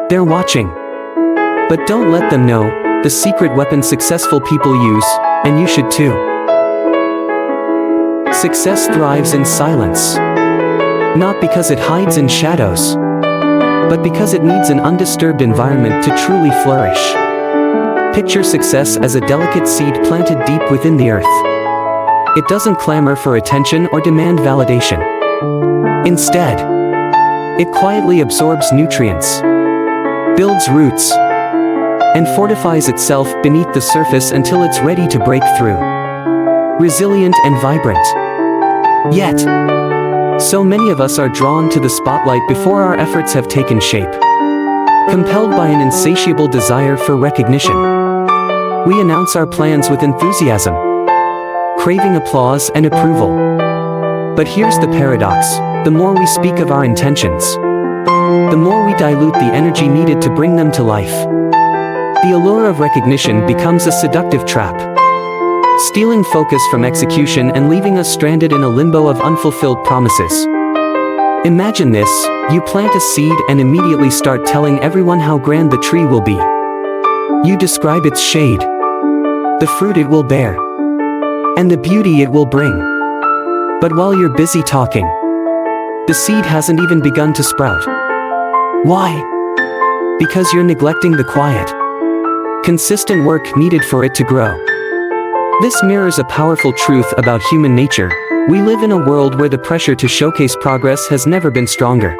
They're watching. But don't let them know the secret weapon successful people use, and you should too. Success thrives in silence. Not because it hides in shadows, but because it needs an undisturbed environment to truly flourish. Picture success as a delicate seed planted deep within the earth. It doesn't clamor for attention or demand validation. Instead, it quietly absorbs nutrients, builds roots, and fortifies itself beneath the surface until it's ready to break through. Resilient and vibrant. Yet, so many of us are drawn to the spotlight before our efforts have taken shape. Compelled by an insatiable desire for recognition, we announce our plans with enthusiasm, craving applause and approval. But here's the paradox: the more we speak of our intentions, the more we dilute the energy needed to bring them to life. The allure of recognition becomes a seductive trap, stealing focus from execution and leaving us stranded in a limbo of unfulfilled promises. Imagine this: you plant a seed and immediately start telling everyone how grand the tree will be. You describe its shade, the fruit it will bear, and the beauty it will bring. But while you're busy talking, the seed hasn't even begun to sprout. Why? Because you're neglecting the quiet, consistent work needed for it to grow. This mirrors a powerful truth about human nature. We live in a world where the pressure to showcase progress has never been stronger.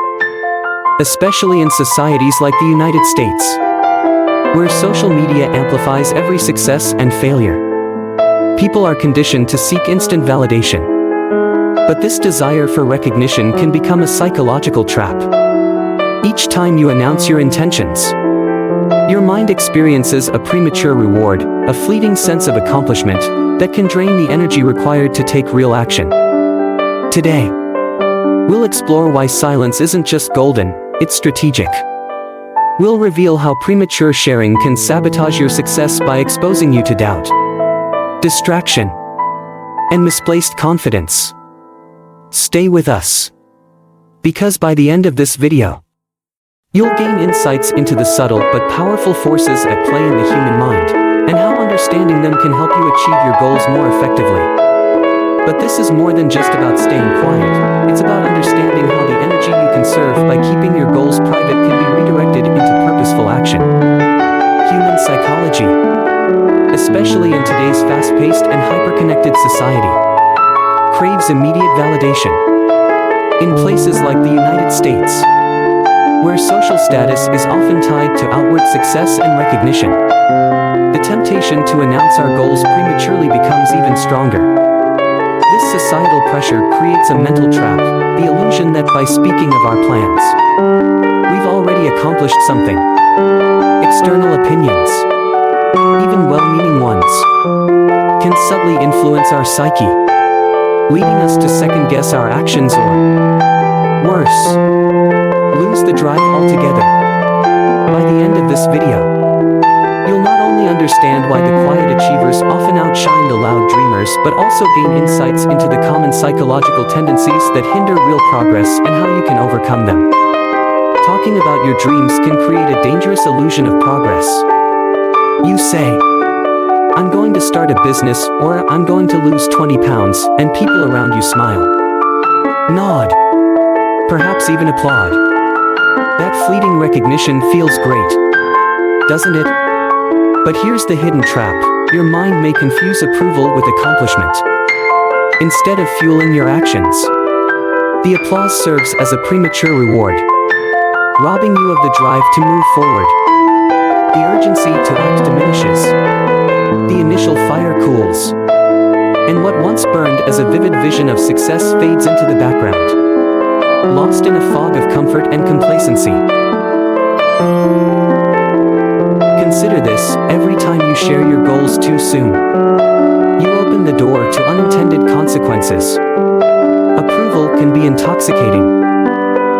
Especially in societies like the United States, where social media amplifies every success and failure. People are conditioned to seek instant validation. But this desire for recognition can become a psychological trap. Each time you announce your intentions, your mind experiences a premature reward, a fleeting sense of accomplishment that can drain the energy required to take real action. Today, we'll explore why silence isn't just golden, it's strategic. We'll reveal how premature sharing can sabotage your success by exposing you to doubt, distraction, and misplaced confidence. Stay with us, because by the end of this video, you'll gain insights into the subtle but powerful forces at play in the human mind, and how understanding them can help you achieve your goals more effectively. But this is more than just about staying quiet. It's about understanding how the energy you conserve by keeping your goals private can be redirected into purposeful action. Human psychology, especially in today's fast-paced and hyper-connected society, craves immediate validation. In places like the United States, where social status is often tied to outward success and recognition, the temptation to announce our goals prematurely becomes even stronger. This societal pressure creates a mental trap, the illusion that by speaking of our plans, we've already accomplished something. External opinions, even well-meaning ones, can subtly influence our psyche, leading us to second-guess our actions or, worse, lose the drive altogether. By the end of this video, you'll not only understand why the quiet achievers often outshine the loud dreamers, but also gain insights into the common psychological tendencies that hinder real progress and how you can overcome them. Talking about your dreams can create a dangerous illusion of progress. You say, "I'm going to start a business," or "I'm going to lose 20 pounds," and people around you smile, nod, perhaps even applaud. That fleeting recognition feels great, doesn't it? But here's the hidden trap: your mind may confuse approval with accomplishment. Instead of fueling your actions, the applause serves as a premature reward, robbing you of the drive to move forward. The urgency to act diminishes, the initial fire cools, and what once burned as a vivid vision of success fades into the background, lost in a fog of comfort and complacency. Consider this: every time you share your goals too soon, you open the door to unintended consequences. Approval can be intoxicating,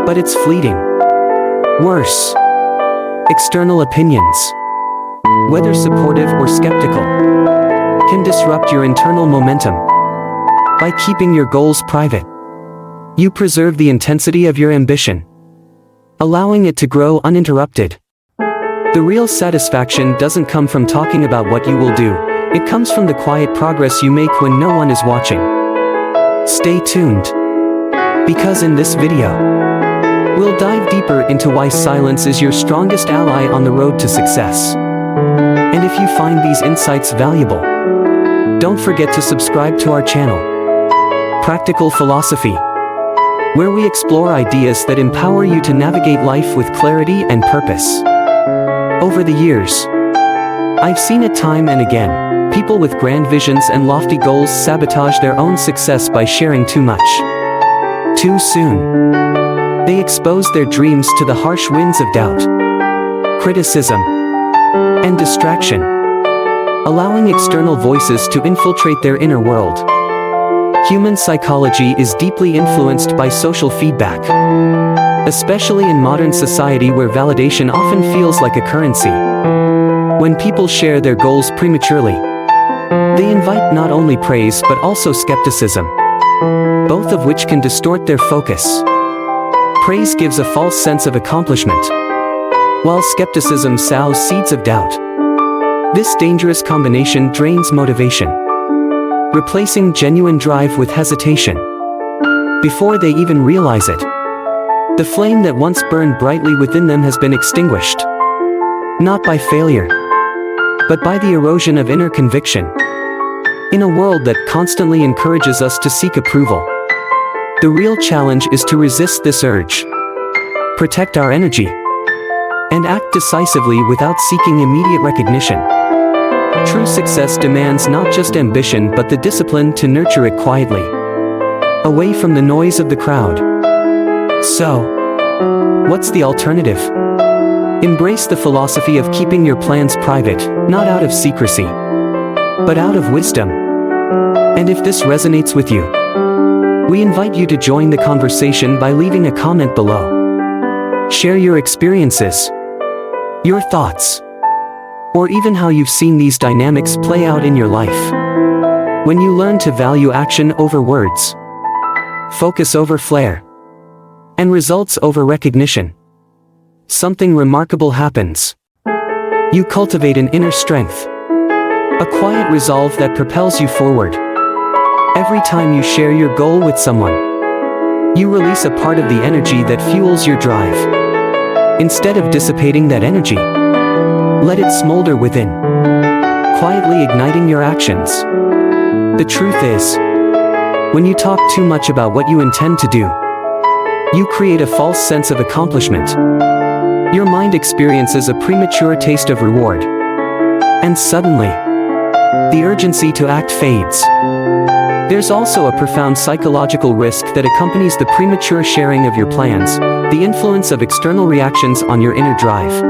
but it's fleeting. Worse, external opinions, whether supportive or skeptical, can disrupt your internal momentum. By keeping your goals private, you preserve the intensity of your ambition, allowing it to grow uninterrupted. The real satisfaction doesn't come from talking about what you will do, it comes from the quiet progress you make when no one is watching. Stay tuned, because in this video, we'll dive deeper into why silence is your strongest ally on the road to success. And if you find these insights valuable, don't forget to subscribe to our channel, Practical Philosophy, where we explore ideas that empower you to navigate life with clarity and purpose. Over the years, I've seen it time and again, people with grand visions and lofty goals sabotage their own success by sharing too much, too soon. They expose their dreams to the harsh winds of doubt, criticism, and distraction, allowing external voices to infiltrate their inner world. Human psychology is deeply influenced by social feedback, especially in modern society where validation often feels like a currency. When people share their goals prematurely, they invite not only praise but also skepticism, both of which can distort their focus. Praise gives a false sense of accomplishment, while skepticism sows seeds of doubt. This dangerous combination drains motivation, replacing genuine drive with hesitation. Before they even realize it, the flame that once burned brightly within them has been extinguished. Not by failure, but by the erosion of inner conviction. In a world that constantly encourages us to seek approval, the real challenge is to resist this urge, protect our energy, and act decisively without seeking immediate recognition. True success demands not just ambition but the discipline to nurture it quietly, away from the noise of the crowd. So, what's the alternative? Embrace the philosophy of keeping your plans private, not out of secrecy, but out of wisdom. And if this resonates with you, we invite you to join the conversation by leaving a comment below. Share your experiences, your thoughts, or even how you've seen these dynamics play out in your life. When you learn to value action over words, focus over flair, and results over recognition, something remarkable happens. You cultivate an inner strength, a quiet resolve that propels you forward. Every time you share your goal with someone, you release a part of the energy that fuels your drive. Instead of dissipating that energy, let it smolder within, quietly igniting your actions. The truth is, when you talk too much about what you intend to do, you create a false sense of accomplishment. Your mind experiences a premature taste of reward, and suddenly, the urgency to act fades. There's also a profound psychological risk that accompanies the premature sharing of your plans, the influence of external reactions on your inner drive.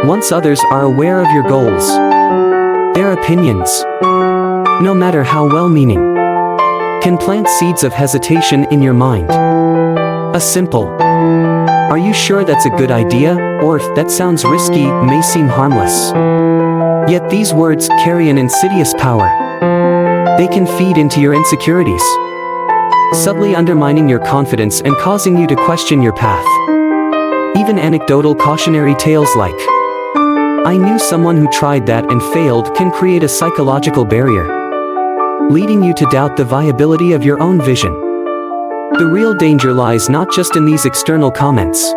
Once others are aware of your goals, their opinions, no matter how well-meaning, can plant seeds of hesitation in your mind. A simple, "Are you sure that's a good idea?" or "That sounds risky," may seem harmless. Yet these words carry an insidious power. They can feed into your insecurities, subtly undermining your confidence and causing you to question your path. Even anecdotal cautionary tales like, "I knew someone who tried that and failed," can create a psychological barrier, leading you to doubt the viability of your own vision. The real danger lies not just in these external comments,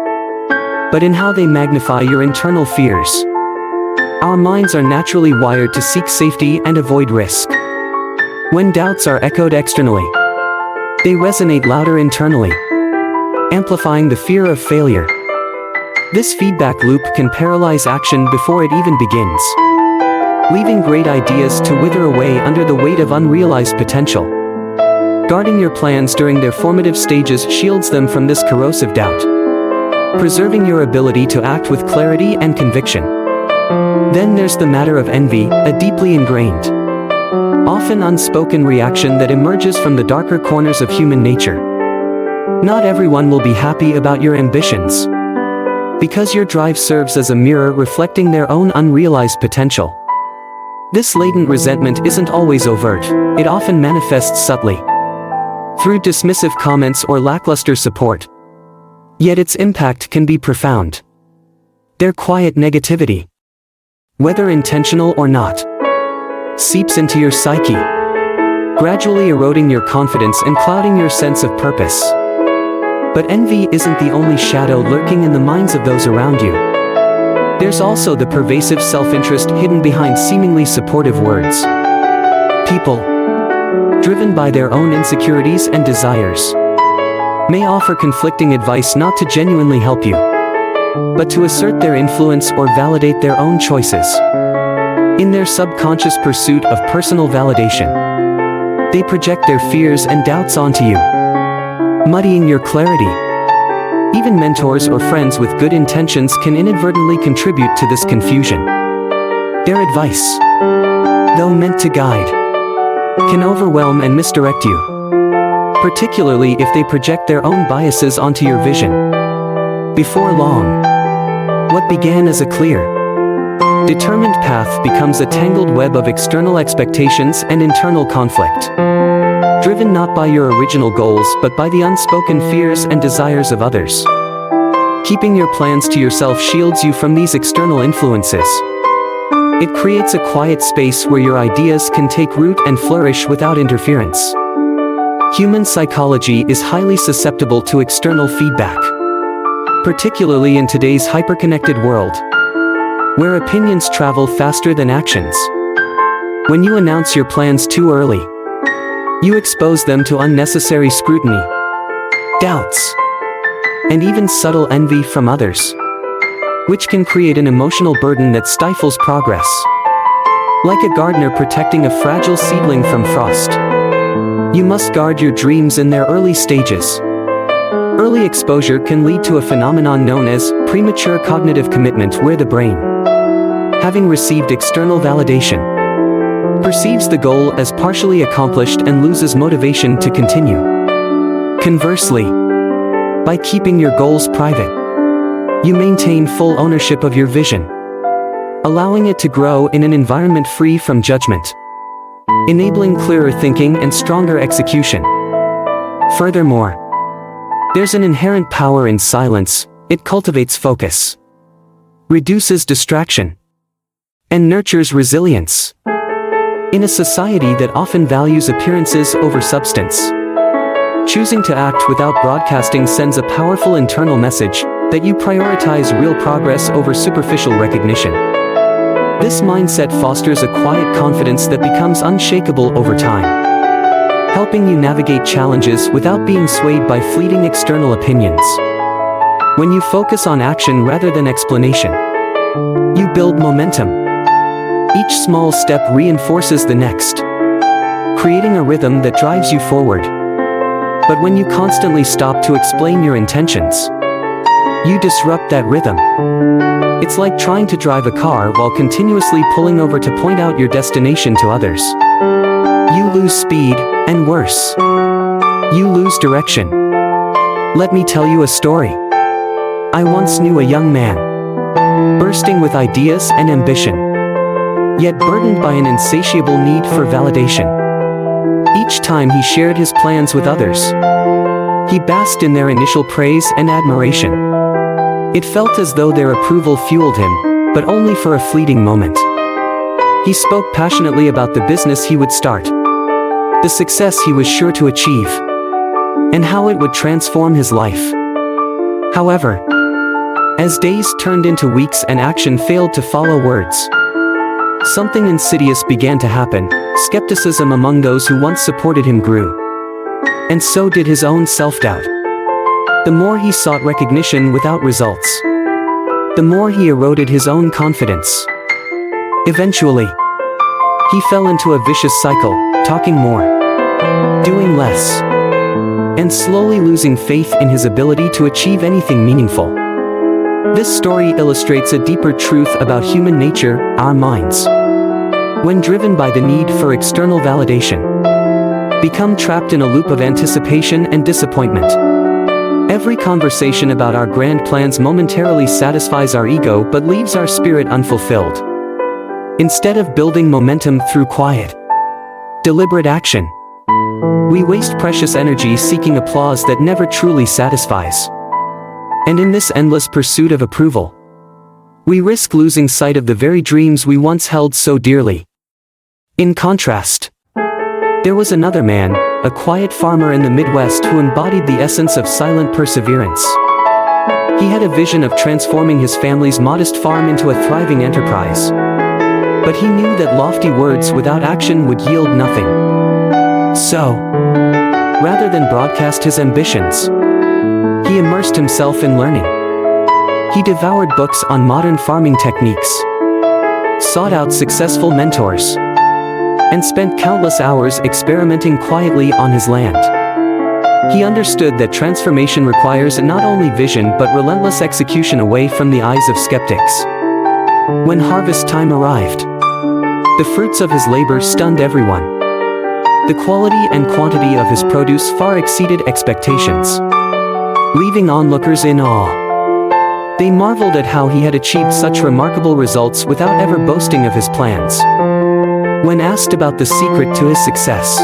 but in how they magnify your internal fears. Our minds are naturally wired to seek safety and avoid risk. When doubts are echoed externally, they resonate louder internally, amplifying the fear of failure. This feedback loop can paralyze action before it even begins, leaving great ideas to wither away under the weight of unrealized potential. Guarding your plans during their formative stages shields them from this corrosive doubt, preserving your ability to act with clarity and conviction. Then there's the matter of envy, a deeply ingrained, often unspoken reaction that emerges from the darker corners of human nature. Not everyone will be happy about your ambitions, because your drive serves as a mirror reflecting their own unrealized potential. This latent resentment isn't always overt, it often manifests subtly, through dismissive comments or lackluster support. Yet its impact can be profound. Their quiet negativity, whether intentional or not, seeps into your psyche, gradually eroding your confidence and clouding your sense of purpose. But envy isn't the only shadow lurking in the minds of those around you. There's also the pervasive self-interest hidden behind seemingly supportive words. People, driven by their own insecurities and desires, may offer conflicting advice not to genuinely help you, but to assert their influence or validate their own choices. In their subconscious pursuit of personal validation, they project their fears and doubts onto you, muddying your clarity. Even mentors or friends with good intentions can inadvertently contribute to this confusion. Their advice, though meant to guide, can overwhelm and misdirect you, particularly if they project their own biases onto your vision. Before long, what began as a clear, determined path becomes a tangled web of external expectations and internal conflict, driven not by your original goals but by the unspoken fears and desires of others. Keeping your plans to yourself shields you from these external influences. It creates a quiet space where your ideas can take root and flourish without interference. Human psychology is highly susceptible to external feedback, particularly in today's hyperconnected world, where opinions travel faster than actions. When you announce your plans too early, you expose them to unnecessary scrutiny, doubts, and even subtle envy from others, which can create an emotional burden that stifles progress. Like a gardener protecting a fragile seedling from frost, you must guard your dreams in their early stages. Early exposure can lead to a phenomenon known as premature cognitive commitment, where the brain, having received external validation, perceives the goal as partially accomplished and loses motivation to continue. Conversely, by keeping your goals private, you maintain full ownership of your vision, allowing it to grow in an environment free from judgment, enabling clearer thinking and stronger execution. Furthermore, there's an inherent power in silence. It cultivates focus, reduces distraction, and nurtures resilience. In a society that often values appearances over substance, choosing to act without broadcasting sends a powerful internal message that you prioritize real progress over superficial recognition. This mindset fosters a quiet confidence that becomes unshakable over time, helping you navigate challenges without being swayed by fleeting external opinions. When you focus on action rather than explanation, you build momentum. Each small step reinforces the next, creating a rhythm that drives you forward. But when you constantly stop to explain your intentions, you disrupt that rhythm. It's like trying to drive a car while continuously pulling over to point out your destination to others. You lose speed, and worse, you lose direction. Let me tell you a story. I once knew a young man, bursting with ideas and ambition, yet burdened by an insatiable need for validation. Each time he shared his plans with others, he basked in their initial praise and admiration. It felt as though their approval fueled him, but only for a fleeting moment. He spoke passionately about the business he would start, the success he was sure to achieve, and how it would transform his life. However, as days turned into weeks and action failed to follow words, something insidious began to happen. Skepticism among those who once supported him grew, and so did his own self-doubt. The more he sought recognition without results, the more he eroded his own confidence. Eventually, he fell into a vicious cycle, talking more, doing less, and slowly losing faith in his ability to achieve anything meaningful. This story illustrates a deeper truth about human nature. Our minds, when driven by the need for external validation, become trapped in a loop of anticipation and disappointment. Every conversation about our grand plans momentarily satisfies our ego but leaves our spirit unfulfilled. Instead of building momentum through quiet, deliberate action, we waste precious energy seeking applause that never truly satisfies. And in this endless pursuit of approval, we risk losing sight of the very dreams we once held so dearly. In contrast, there was another man, a quiet farmer in the Midwest who embodied the essence of silent perseverance. He had a vision of transforming his family's modest farm into a thriving enterprise. But he knew that lofty words without action would yield nothing. So, rather than broadcast his ambitions, he immersed himself in learning. He devoured books on modern farming techniques, sought out successful mentors, and spent countless hours experimenting quietly on his land. He understood that transformation requires not only vision but relentless execution away from the eyes of skeptics. When harvest time arrived, the fruits of his labor stunned everyone. The quality and quantity of his produce far exceeded expectations, leaving onlookers in awe. They marveled at how he had achieved such remarkable results without ever boasting of his plans. When asked about the secret to his success,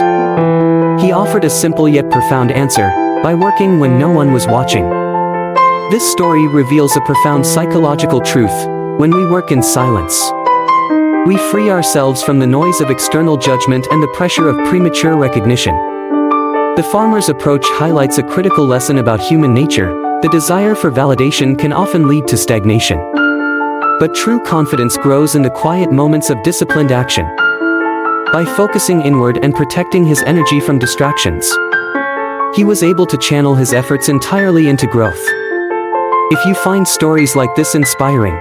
he offered a simple yet profound answer: by working when no one was watching. This story reveals a profound psychological truth. When we work in silence, we free ourselves from the noise of external judgment and the pressure of premature recognition. The farmer's approach highlights a critical lesson about human nature. The desire for validation can often lead to stagnation. But true confidence grows in the quiet moments of disciplined action. By focusing inward and protecting his energy from distractions, he was able to channel his efforts entirely into growth. If you find stories like this inspiring,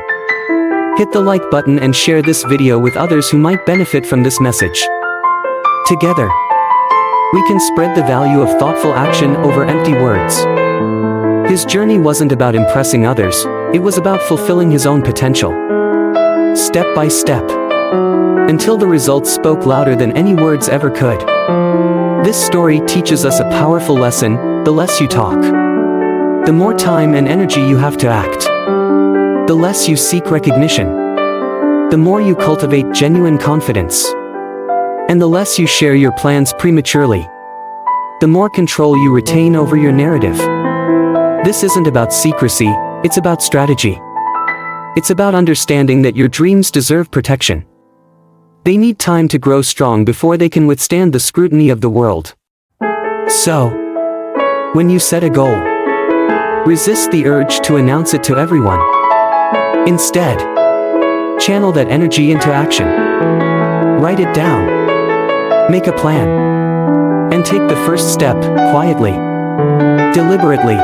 hit the like button and share this video with others who might benefit from this message. Together, we can spread the value of thoughtful action over empty words. His journey wasn't about impressing others, it was about fulfilling his own potential. Step by step, until the results spoke louder than any words ever could. This story teaches us a powerful lesson: the less you talk, the more time and energy you have to act. The less you seek recognition, the more you cultivate genuine confidence. And the less you share your plans prematurely, the more control you retain over your narrative. This isn't about secrecy, it's about strategy. It's about understanding that your dreams deserve protection. They need time to grow strong before they can withstand the scrutiny of the world. So, when you set a goal, resist the urge to announce it to everyone. Instead, channel that energy into action. Write it down. Make a plan. And take the first step, quietly, deliberately,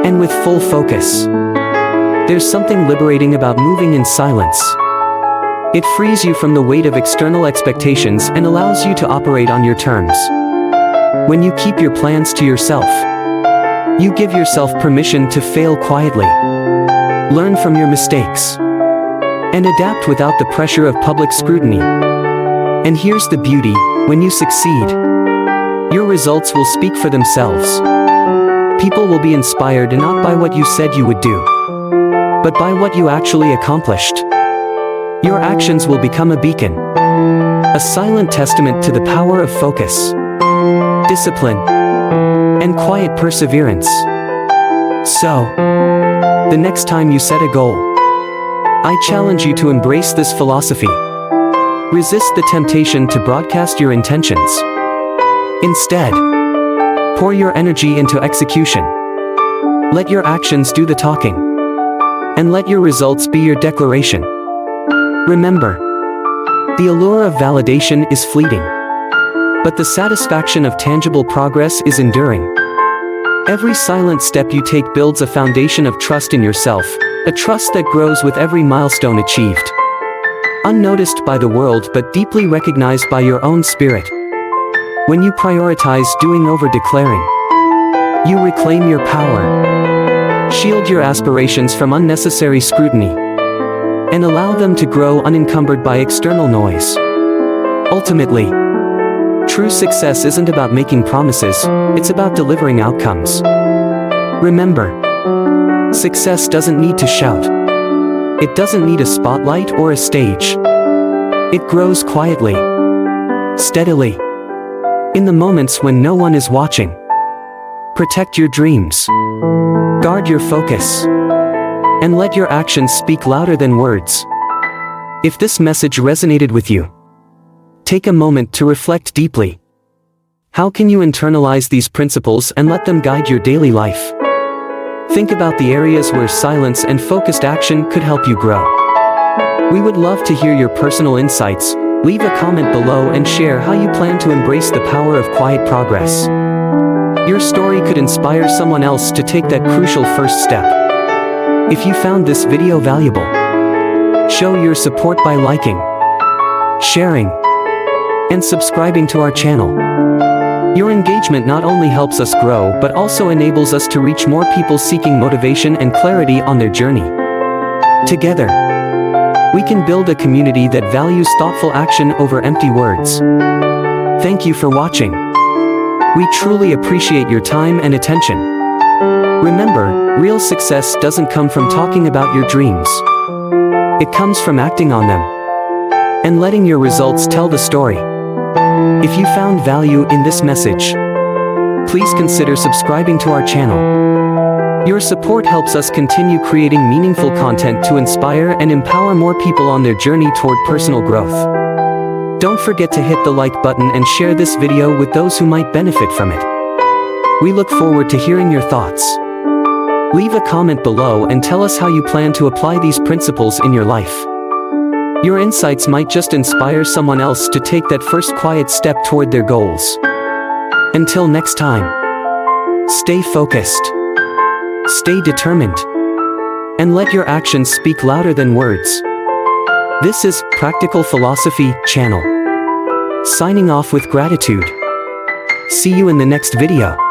and with full focus. There's something liberating about moving in silence. It frees you from the weight of external expectations and allows you to operate on your terms. When you keep your plans to yourself, you give yourself permission to fail quietly, learn from your mistakes, and adapt without the pressure of public scrutiny. And here's the beauty: when you succeed, your results will speak for themselves. People will be inspired not by what you said you would do, but by what you actually accomplished. Your actions will become a beacon, a silent testament to the power of focus, discipline, and quiet perseverance. So, the next time you set a goal, I challenge you to embrace this philosophy. Resist the temptation to broadcast your intentions. Instead, pour your energy into execution. Let your actions do the talking, and let your results be your declaration. Remember, the allure of validation is fleeting, but the satisfaction of tangible progress is enduring. Every silent step you take builds a foundation of trust in yourself, a trust that grows with every milestone achieved. Unnoticed by the world but deeply recognized by your own spirit. When you prioritize doing over declaring, you reclaim your power, shield your aspirations from unnecessary scrutiny, and allow them to grow unencumbered by external noise. Ultimately, true success isn't about making promises, it's about delivering outcomes. Remember, success doesn't need to shout. It doesn't need a spotlight or a stage. It grows quietly, steadily, in the moments when no one is watching. Protect your dreams. Guard your focus. And let your actions speak louder than words. If this message resonated with you, take a moment to reflect deeply. How can you internalize these principles and let them guide your daily life? Think about the areas where silence and focused action could help you grow. We would love to hear your personal insights. Leave a comment below and share how you plan to embrace the power of quiet progress. Your story could inspire someone else to take that crucial first step. If you found this video valuable, show your support by liking, sharing, and subscribing to our channel. Your engagement not only helps us grow but also enables us to reach more people seeking motivation and clarity on their journey. Together, we can build a community that values thoughtful action over empty words. Thank you for watching. We truly appreciate your time and attention. Remember, real success doesn't come from talking about your dreams. It comes from acting on them and letting your results tell the story. If you found value in this message, please consider subscribing to our channel. Your support helps us continue creating meaningful content to inspire and empower more people on their journey toward personal growth. Don't forget to hit the like button and share this video with those who might benefit from it. We look forward to hearing your thoughts. Leave a comment below and tell us how you plan to apply these principles in your life. Your insights might just inspire someone else to take that first quiet step toward their goals. Until next time, stay focused, stay determined, and let your actions speak louder than words. This is Practical Philosophy channel. Signing off with gratitude. See you in the next video.